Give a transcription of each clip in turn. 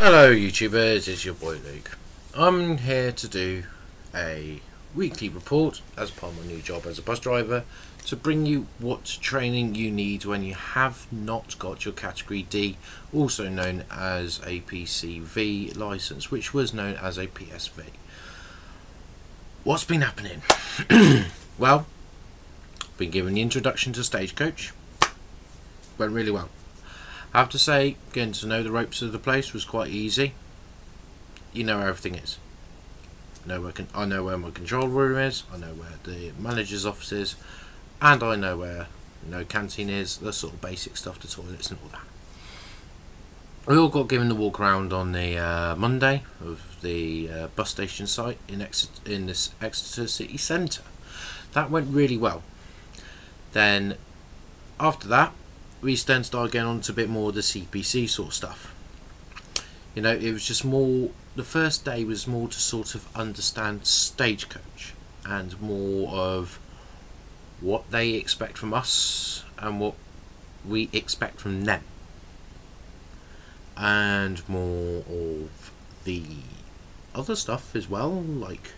Hello YouTubers, it's your boy Luke. I'm here to do a weekly report as part of my new job as a bus driver to bring you what training you need when you have not got your Category D, also known as a PCV license, which was known as a PSV. What's been happening? Well, been given the introduction to Stagecoach. Went really well. I have to say, getting to know the ropes of the place was quite easy. You know where everything is. I know where my control room is, I know where the manager's office is, and I know where canteen is, the sort of basic stuff, the toilets and all that. We all got given the walk around on the Monday of the bus station site in this Exeter city centre. That went really well. Then after that, we then started getting on to a bit more of the CPC sort of stuff. It was just more, the first day was more to sort of understand Stagecoach and more of what they expect from us and what we expect from them, and more of the other stuff as well, like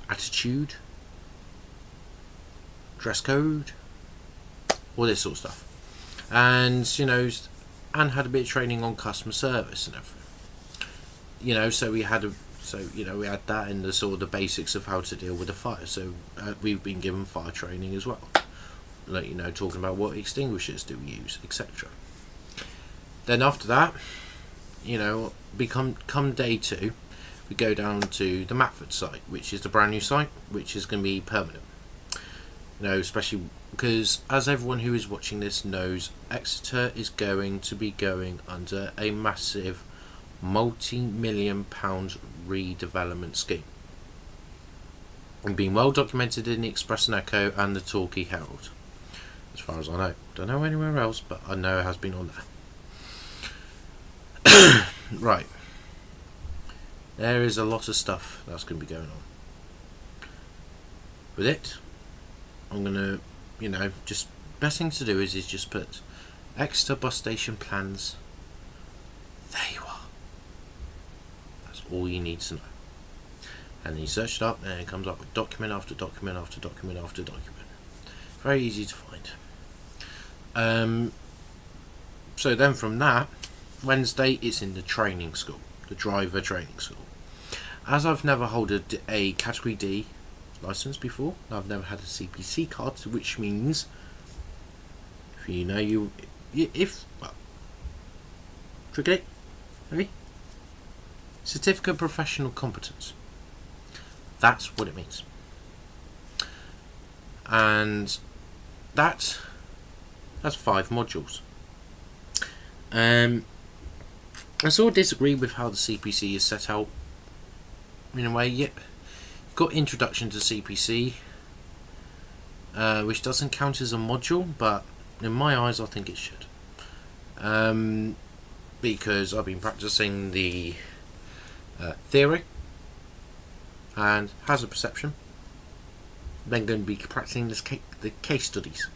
attitude, dress code, all this sort of stuff. And and had a bit of training on customer service and everything. So we had that in the sort of the basics of how to deal with a fire. So we've been given fire training as well, like talking about what extinguishers do we use, etc. Then after that, come day 2, we go down to the Matford site, which is the brand new site, which is going to be permanent. Especially because, as everyone who is watching this knows, Exeter is going to be going under a massive multi-million-pound redevelopment scheme, and being well documented in the Express and Echo and the Torquay Herald, as far as I know. Don't know anywhere else, but I know it has been on there. Right, there is a lot of stuff that's going to be going on with it. I'm gonna, just best thing to do is just put Exeter bus station plans. There you are. That's all you need to know. And then you search it up, and it comes up with document after document after document after document. Very easy to find. So then from that, Wednesday it's in the training school, the driver training school. As I've never held a Category D license before, I've never had a CPC card, which means certificate of professional competence. That's what it means, and that's 5 modules. I sort of disagree with how the CPC is set out in a way. Yep. Got introduction to CPC, which doesn't count as a module, but in my eyes I think it should, because I've been practicing the theory and hazard perception, then going to be practicing the case studies.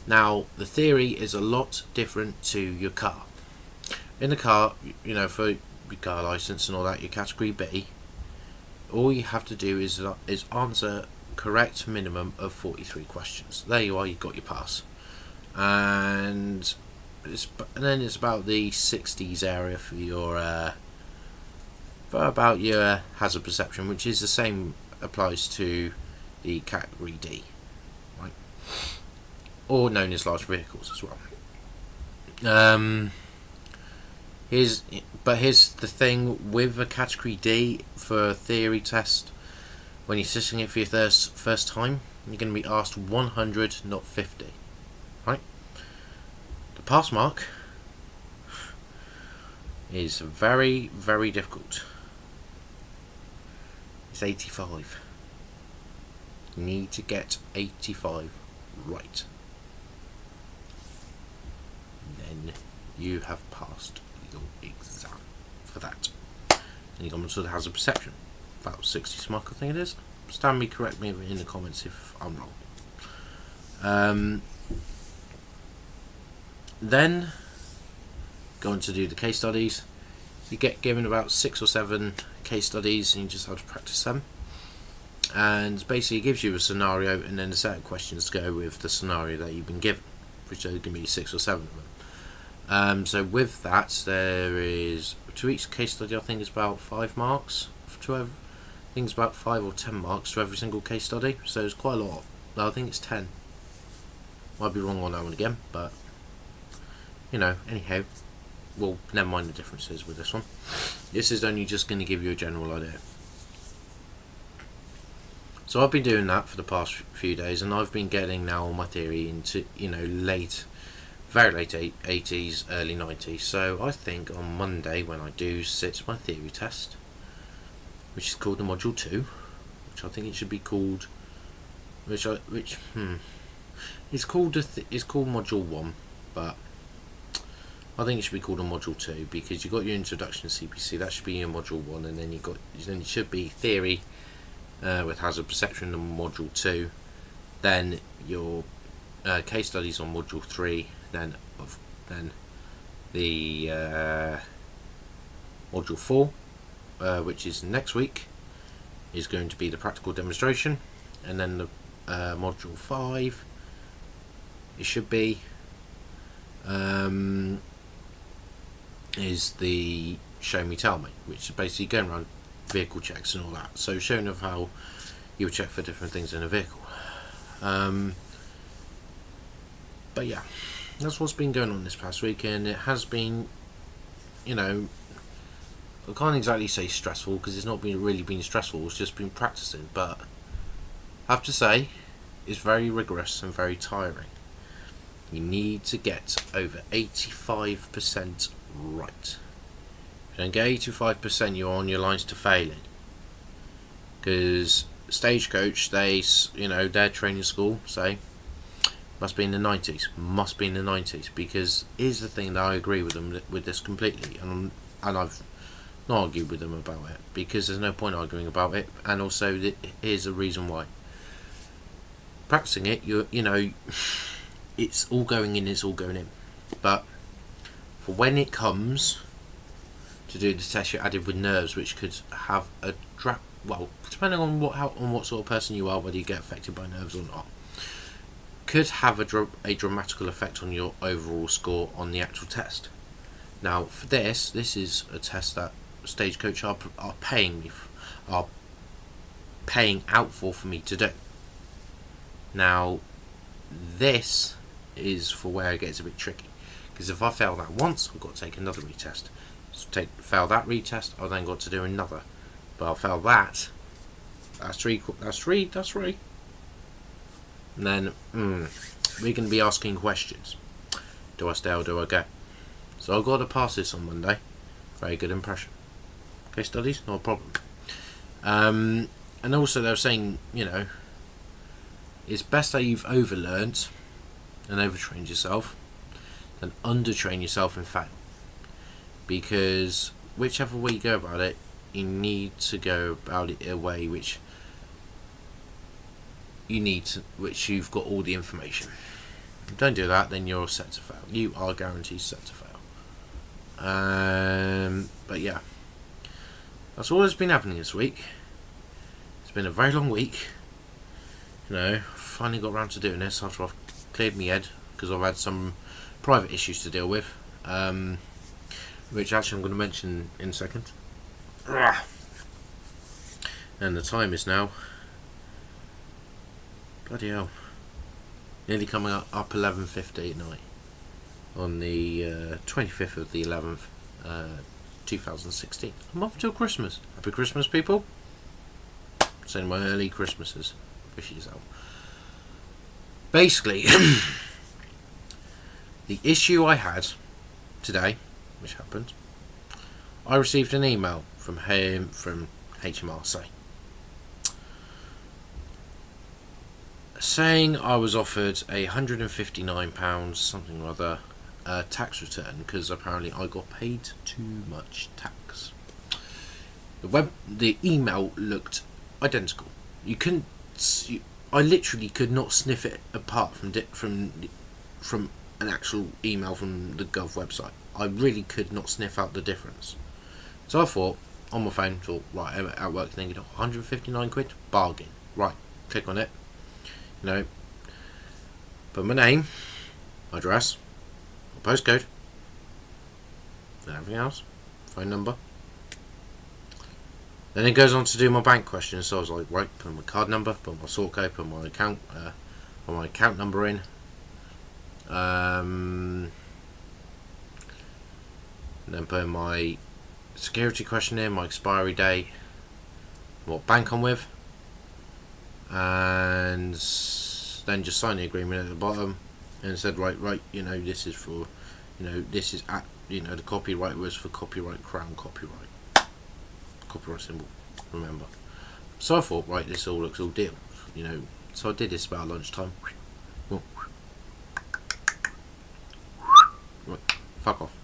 Now the theory is a lot different to your car. In the car, for your car license and all that, your Category B, all you have to do is answer correct minimum of 43 questions. There you are, you've got your pass. And then it's about the 60s area for your about your hazard perception, which is the same, applies to the Category D, right? Or known as large vehicles as well. Here's the thing with a Category D for a theory test. When you're sitting it for your first time, you're going to be asked 100, not 50. Right? The pass mark is very, very difficult. It's 85. You need to get 85 right. Then you have passed your exam for that. And you go on to the hazard perception. About 60 mark, I think it is. Stand me, correct me in the comments if I'm wrong. Then go on to do the case studies. You get given about 6 or 7 case studies and you just have to practice them. And basically it gives you a scenario and then a set of questions to go with the scenario that you've been given, which are going to be 6 or 7 of them. So with that, there is, to each case study I think it's about 5 marks. I think it's about 5 or 10 marks to every single case study, so it's quite a lot. No, I think it's 10. Might be wrong on that one again, but anyhow, well, never mind the differences with this one. This is only just going to give you a general idea. So I've been doing that for the past few days, and I've been getting now all my theory into very late 80s, early 90s. So I think on Monday when I do sit my theory test, which is called the Module 2, which I think it should be called, it's called Module 1, but I think it should be called a Module 2 because you've got your introduction to CPC, that should be your Module 1, and then it should be theory with hazard perception on Module 2, then your case studies on Module 3, then the Module 4, which is next week, is going to be the practical demonstration, and then the Module 5, it should be is the show me tell me, which is basically going around vehicle checks and all that, so showing of how you would check for different things in a vehicle. But yeah, that's what's been going on this past week, and it has been, I can't exactly say stressful because it's not really been stressful, it's just been practicing, but I have to say it's very rigorous and very tiring. You need to get over 85% right. If you don't get 85%, you're on your lines to failing. Because Stagecoach, their training school say must be in the 90s, because here's the thing that I agree with them with this completely, and I've not argued with them about it because there's no point arguing about it, and also here's the reason why. Practicing it, it's all going in, but for when it comes to do the test, you're added with nerves, which could have depending on what sort of person you are, whether you get affected by nerves or not, could have a dramatical effect on your overall score on the actual test. Now, for this is a test that Stagecoach are paying out for me to do. Now, this is for where it gets a bit tricky, because if I fail that once, I've got to take another retest. Fail that retest, I've then got to do another. But I'll fail that. That's three. And then we're going to be asking questions. Do I stay or do I go? So I've got to pass this on Monday. Very good impression. Case studies, not a problem. And also they're saying, it's best that you've overlearned and overtrained yourself than undertrain yourself and fail. Because whichever way you go about it, you need to go about it in a way which you've got all the information. If you don't do that, then you're set to fail. You are guaranteed set to fail. But yeah, that's all that's been happening this week. It's been a very long week. Finally got around to doing this after I've cleared my head, because I've had some private issues to deal with, which actually I'm going to mention in a second. And the time is now, bloody hell, nearly coming up 11:50 at night on the 25th of the 11th, 2016. I'm off till Christmas. Happy Christmas, people. Sending my early Christmases wishes out. Basically, the issue I had today, which happened, I received an email from HMRC saying I was offered £159 something or other tax return because apparently I got paid too much tax. The email looked identical. I literally could not sniff it apart from an actual email from the Gov website. I really could not sniff out the difference. So I thought, on my phone, right, at work thinking, 159 quid, bargain. Right, click on it. Put my name, my address, my postcode, and everything else, phone number. Then it goes on to do my bank questions. So I was like, right, put my card number, put my sort code, put my account number in. And then put in my security question in, my expiry date, what bank I'm with, and then just sign the agreement at the bottom, and it said right, this is for, this is at, the copyright was for copyright, crown copyright symbol, remember. So I thought, right, this all looks all deal, so I did this about lunchtime. Right, fuck off.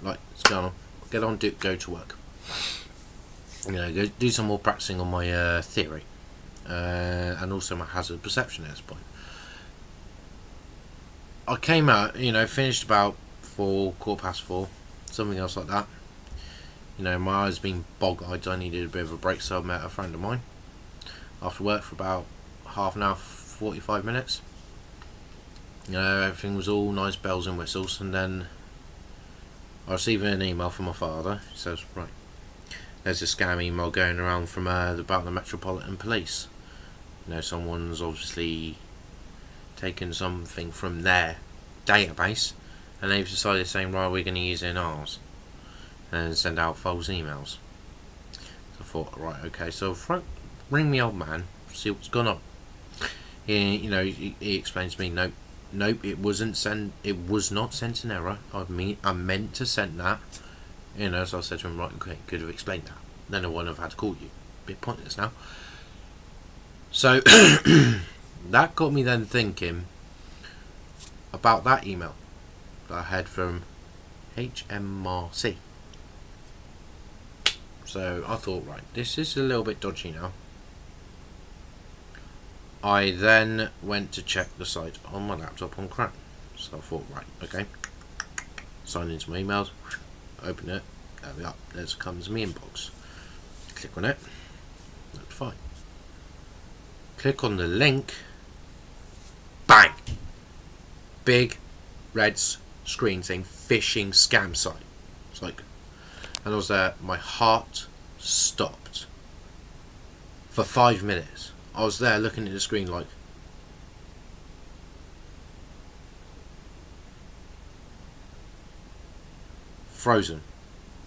Right, let's go on. Get on, go to work. Go do some more practicing on my theory, and also my hazard perception at this point. I came out, finished about 4:15, something else like that. My eyes being bog-eyed, I needed a bit of a break, so I met a friend of mine after work for about half an hour, 45 minutes. Everything was all nice bells and whistles, and then I received an email from my father. He says, right, there's a scam email going around from about the Metropolitan Police. Someone's obviously taken something from their database, and they've decided saying, right, we're going to use it in ours, and send out false emails. So I thought, right, okay, so ring me old man, see what's going on. He explains to me, nope, it wasn't sent. It was not sent in error. I meant to send that. So I said to him, right, okay, could have explained that. Then I wouldn't have had to call you. Bit pointless now. So that got me then thinking about that email that I had from HMRC. So I thought, right, this is a little bit dodgy now. I then went to check the site on my laptop on Chrome. So I thought, right, okay, sign into my emails, open it, there we are, there comes my inbox. Click on it, that's fine. Click on the link, bang! Big red screen saying phishing scam site. It's like, and I was there, my heart stopped for 5 minutes. I was there looking at the screen like, frozen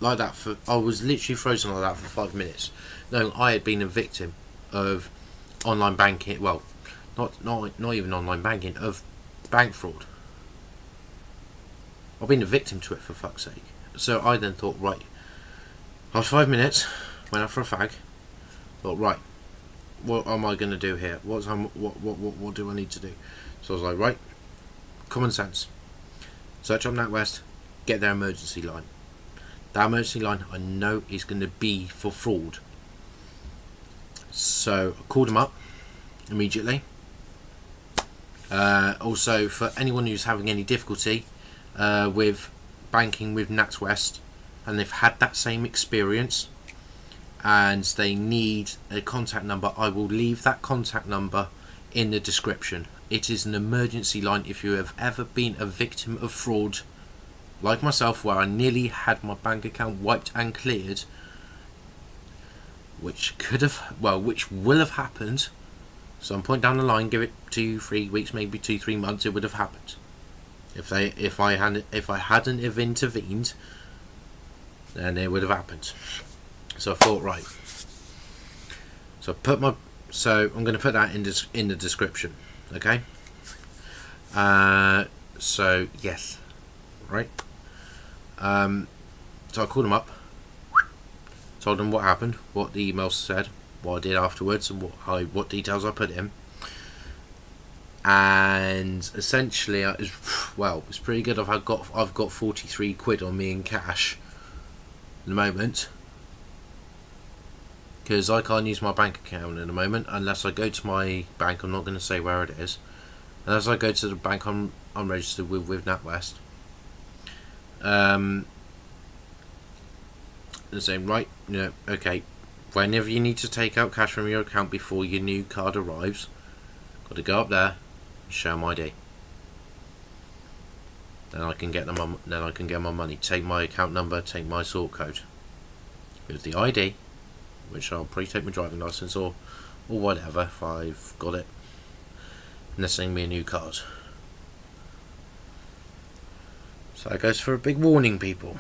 like that. I was literally frozen like that for 5 minutes, knowing I had been a victim of online banking. Well, not even online banking, of bank fraud. I've been a victim to it, for fuck's sake. So I then thought, right, after 5 minutes, went out for a fag. Thought, right, what am I going to do here? What do I need to do? So I was like, right, common sense. Search on NatWest, get their emergency line. That emergency line I know is going to be for fraud. So I called them up immediately. Also, for anyone who's having any difficulty with banking with NatWest, and they've had that same experience, and they need a contact number, I will leave that contact number in the description. It is an emergency line if you have ever been a victim of fraud like myself, where I nearly had my bank account wiped and cleared, which will have happened. Some point down the line, give it 2-3 weeks, maybe 2-3 months, it would have happened. If I hadn't have intervened, then it would have happened. So I thought, right. So I'm going to put that in the description. Okay. So yes, right. So I called them up, told them what happened, what the email said, what I did afterwards, and what details I put in. And essentially, it's pretty good. I've got 43 quid on me in cash at the moment, because I can't use my bank account at the moment unless I go to my bank. I'm not going to say where it is. Unless I go to the bank I'm registered with NatWest, And saying, right, okay, whenever you need to take out cash from your account before your new card arrives, got to go up there and show my ID. Then I can get them. Then I can get my money. Take my account number. Take my sort code. With the ID, which I'll probably take my driving license or whatever if I've got it. And they're sending me a new card. So that goes for a big warning, people.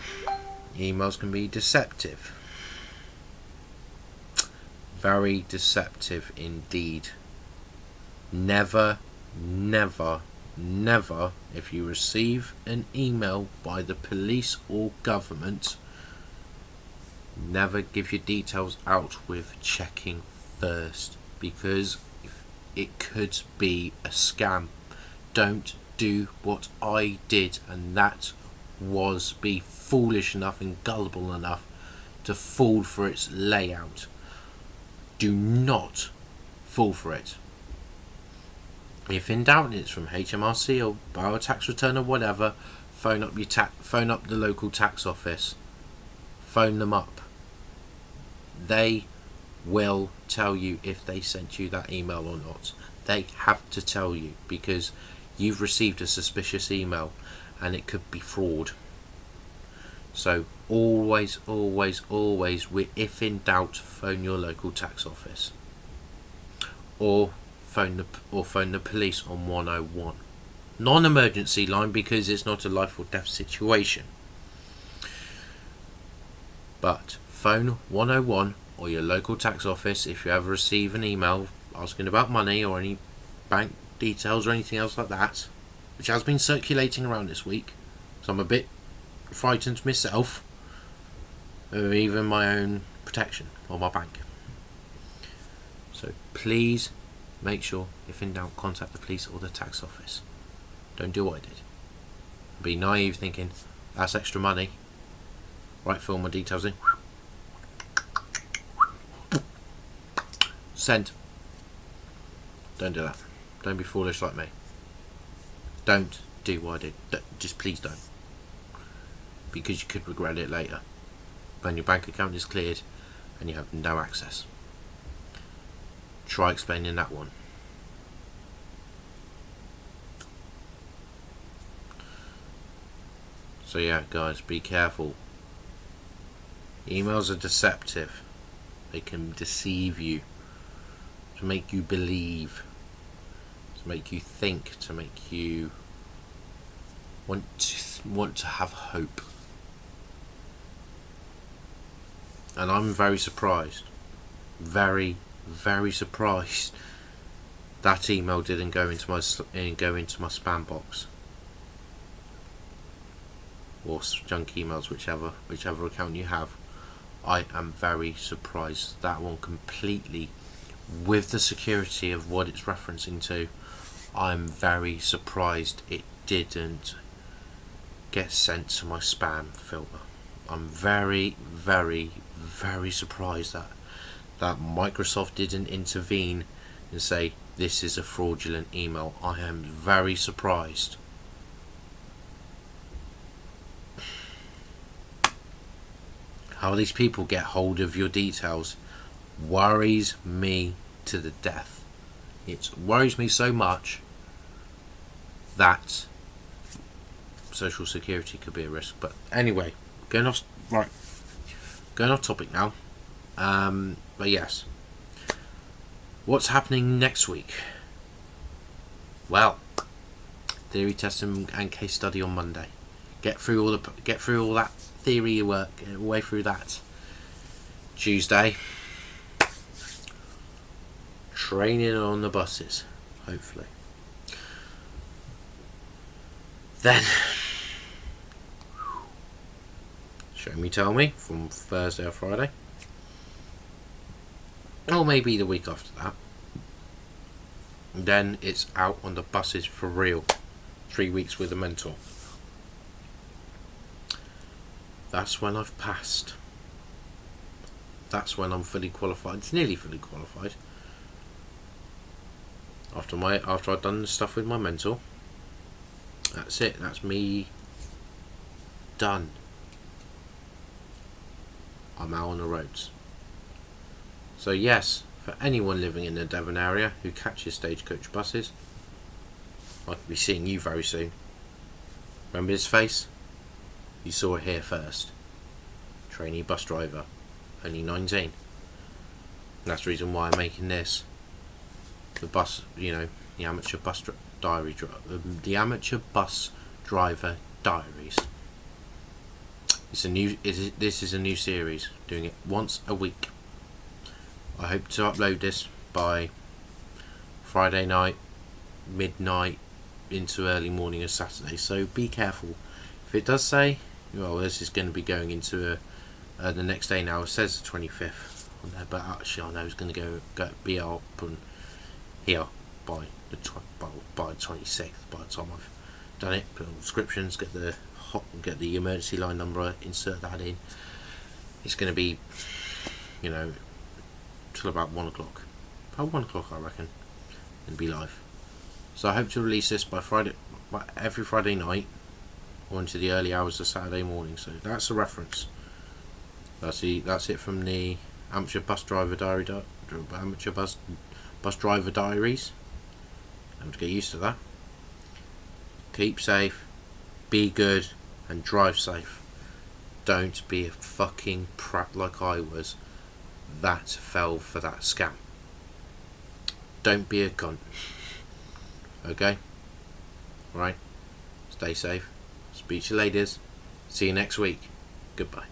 Emails can be deceptive. Very deceptive indeed. Never, never, never, if you receive an email by the police or government, never give your details out with checking first, because it could be a scam. Don't do what I did, and that was be foolish enough and gullible enough to fall for its layout. Do not fall for it. If in doubt, it's from HMRC or borrow a tax return or whatever, phone up the local tax office. Phone them up. They will tell you if they sent you that email or not. They have to tell you, because you've received a suspicious email and it could be fraud. So always, always, always, if in doubt, phone your local tax office, or phone the police on 101, non-emergency line, because it's not a life or death situation. But phone 101 or your local tax office if you ever receive an email asking about money or any bank details or anything else like that, which has been circulating around this week. So I'm a bit frightened myself of even my own protection or my bank. So please make sure, if in doubt, contact the police or the tax office. Don't do what I did. Be naive thinking that's extra money. Right, fill my details in. Send. Don't do that. Don't be foolish like me. Don't do what I did. Just please don't. Because you could regret it later when your bank account is cleared and you have no access. Try explaining that one. So yeah, guys, be careful. Emails are deceptive. They can deceive you, to make you believe, to make you think, to make you want to have hope. And I'm very surprised, very, very surprised that email didn't go into my spam box or junk emails, whichever account you have. I am very surprised that one completely, with the security of what it's referencing to. I'm very surprised it didn't get sent to my spam filter. I'm very, very, very surprised that Microsoft didn't intervene and say this is a fraudulent email. I am very surprised. How these people get hold of your details worries me to the death. It worries me so much that social security could be a risk. But anyway, going off topic now. But yes, what's happening next week? Well, theory testing and case study on Monday. Get through all that theory work, get away through that. Tuesday, training on the buses, hopefully. Then show me tell me from Thursday or Friday, or maybe the week after that. And then it's out on the buses for real. 3 weeks with a mentor. That's when I've passed. That's when I'm fully qualified. It's nearly fully qualified. After I've done the stuff with my mentor. That's it. That's me done. I'm out on the roads. So yes, for anyone living in the Devon area who catches stagecoach buses, I could be seeing you very soon. Remember his face? You saw it here first. Trainee bus driver, only 19. And that's the reason why I'm making this. The bus, the amateur bus the amateur bus driver diaries. This is a new series, doing it once a week. I hope to upload this by Friday night, midnight, into early morning of Saturday. So be careful. If it does say, this is going to be going into the next day now. It says the 25th on there, but actually I know it's going to be up and here by the 26th. By the time I've done it, put on descriptions, get the emergency line number, insert that in. It's going to be, till about 1 o'clock. About 1 o'clock, I reckon, and be live. So I hope to release this by every Friday night, or into the early hours of Saturday morning. So that's a reference. That's it from the amateur bus driver diary, amateur bus driver diaries. I have to get used to that. Keep safe, be good, and drive safe. Don't be a fucking prat like I was that fell for that scam. Don't be a cunt. Okay? Right? Stay safe. Speak to you ladies. See you next week. Goodbye.